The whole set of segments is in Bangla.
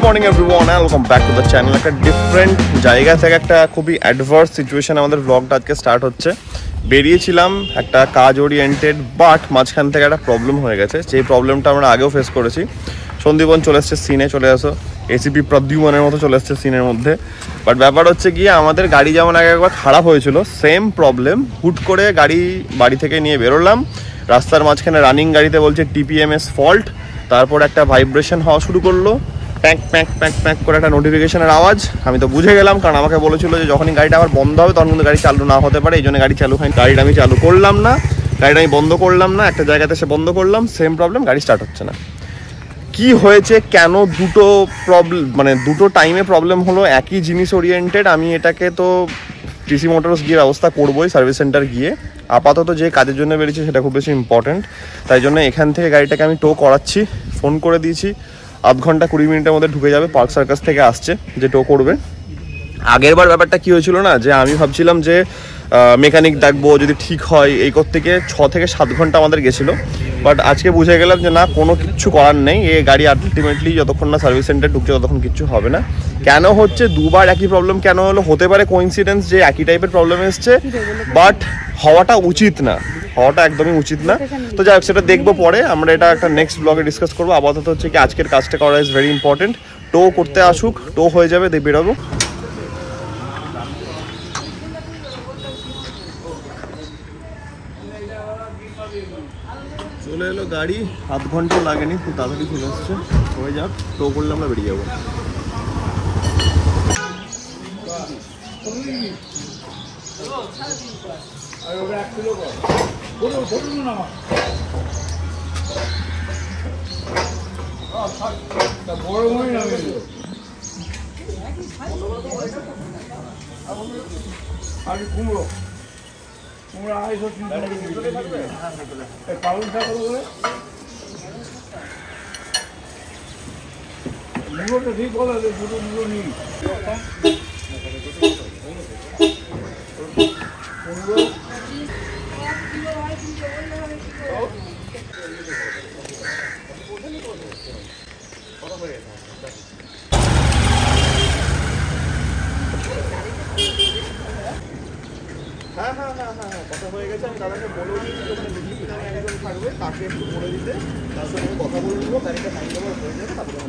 Morning everyone and welcome back to the channel. একটা ডিফারেন্ট জায়গা থেকে একটা খুবই অ্যাডভার্স সিচুয়েশন আমাদের ব্লগটা আজকে স্টার্ট হচ্ছে। বেরিয়েছিলাম একটা কাজ ওরিয়েন্টেড, বাট মাঝখান থেকে একটা প্রবলেম হয়ে গেছে। যেই প্রবলেমটা আমরা আগেও ফেস করেছি। সন্দীপন চলে এসছে সিনে, চলে আসো এসিপি প্রদ্যুমনের মতো চলে এসছে সিনের মধ্যে। বাট ব্যাপার হচ্ছে গিয়ে আমাদের গাড়ি যেমন আগে একবার খারাপ হয়েছিল, সেম প্রবলেম। হুট করে গাড়ি বাড়ি থেকে নিয়ে বেরোলাম, রাস্তার মাঝখানে রানিং গাড়িতে বলছে টিপিএমএস ফল্ট। তারপর একটা ভাইব্রেশন হওয়া শুরু করলো, প্যাক প্যাক প্যাক প্যাক করে একটা নোটিফিকেশনের আওয়াজ। আমি তো বুঝে গেলাম, কারণ আমাকে বলেছিল যে যখনই গাড়িটা আবার বন্ধ হবে তখন কিন্তু গাড়ি চালু না হতে পারে, এই জন্য গাড়ি চালু হয়নি। গাড়িটা আমি চালু করলাম না, গাড়িটা আমি বন্ধ করলাম না, একটা জায়গাতে এসে বন্ধ করলাম, সেম প্রবলেম, গাড়ি স্টার্ট হচ্ছে না। কি হয়েছে, কেন দুটো প্রবলেম, মানে দুটো টাইমে প্রবলেম হলো, একই জিনিস ওরিয়েন্টেড। আমি এটাকে তো টিসি মোটরস গিয়ে ব্যবস্থা করবোই, সার্ভিস সেন্টার গিয়ে। আপাতত যে কাজের জন্য বেরিয়েছি সেটা খুব বেশি ইম্পর্টেন্ট, তাই জন্য এখান থেকে গাড়িটাকে আমি টো করাচ্ছি। ফোন করে দিয়েছি, আধ ঘন্টা 20 মিনিটের মধ্যে ঢুকে যাবে। পার্ক সার্কাস থেকে আসছে যে টো করবে। আগের বার ব্যাপারটা কি হয়েছিল না, যে আমি ভাবছিলাম যে মেকানিক ডাকবো, যদি ঠিক হয় এই করতে গিয়ে 6 থেকে 7 ঘন্টা আমাদের গেছিলো। বাট আজকে বুঝে গেলাম যে না, কোনো কিচ্ছু করার নেই। এই গাড়ি আলটিমেটলি যতক্ষণ না সার্ভিস সেন্টার ঢুকছে ততক্ষণ কিচ্ছু হবে না। কেন হচ্ছে, দুবার একই প্রবলেম কেন হলো? হতে পারে কোইন্সিডেন্স যে একই টাইপের প্রবলেম এসছে, বাট হওয়াটা উচিত না, হওয়াটা একদমই উচিত না। তো যাই হোক, সেটা দেখবো পরে, আমরা এটা একটা নেক্সট ব্লগে ডিসকাস করবো। আপাতত হচ্ছে কি আজকের কাজটা করা ইজ ভেরি ইম্পর্টেন্ট। টো করতে আসুক, টো হয়ে যাবে, দিয়ে বেরোবো। চলে এলো গাড়ি, আধ ঘন্টাও লাগেনি, খুব তাড়াতাড়ি চলে আসছে। হয়ে যাক, টো করলে আমরা বেরিয়ে যাবো। কুমড়ো কুমড়ো 250 পাউন্ড টাকা করে মুড়োটা ঠিক হলো, দুটো মুড়ো নিই। হ্যাঁ হ্যাঁ হ্যাঁ হ্যাঁ হ্যাঁ, কথা হয়ে গেছে। আমি দাদাকে বলেও দিচ্ছি ওখানে একজন থাকবে, তাকে একটু বলে দিতে, তার সঙ্গে কথা বলে নেবো, গাড়িটা সাইন দেওয়া হয়ে যাবে। তারপরে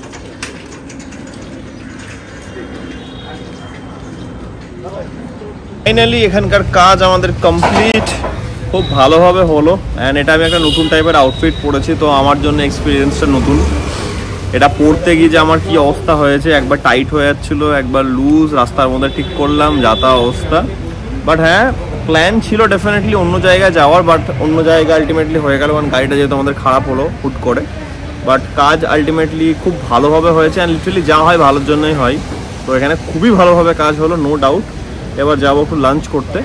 ফাইনালি এখানকার কাজ আমাদের কমপ্লিট, খুব ভালোভাবে হলো। অ্যান্ড এটা আমি একটা নতুন টাইপের আউটফিট পরেছি, তো আমার জন্য এক্সপিরিয়েন্সটা নতুন। এটা পরতে গিয়ে যে আমার কি অবস্থা হয়েছে, একবার টাইট হয়ে যাচ্ছিলো, একবার লুজ, রাস্তার মধ্যে ঠিক করলাম, যাতা অবস্থা। বাট হ্যাঁ, প্ল্যান ছিল ডেফিনেটলি অন্য জায়গায় যাওয়ার, বাট অন্য জায়গায় আলটিমেটলি হয়ে গেল, কারণ গাড়িটা যেহেতু আমাদের খারাপ হলো হুট করে। বাট কাজ আলটিমেটলি খুব ভালোভাবে হয়েছে, অ্যান্ড লিটারালি যা হয় ভালোর জন্যই হয়। তো এখানে খুবই ভালোভাবে কাজ হলো, নো ডাউট। এবার যাবো একটু লাঞ্চ করতে।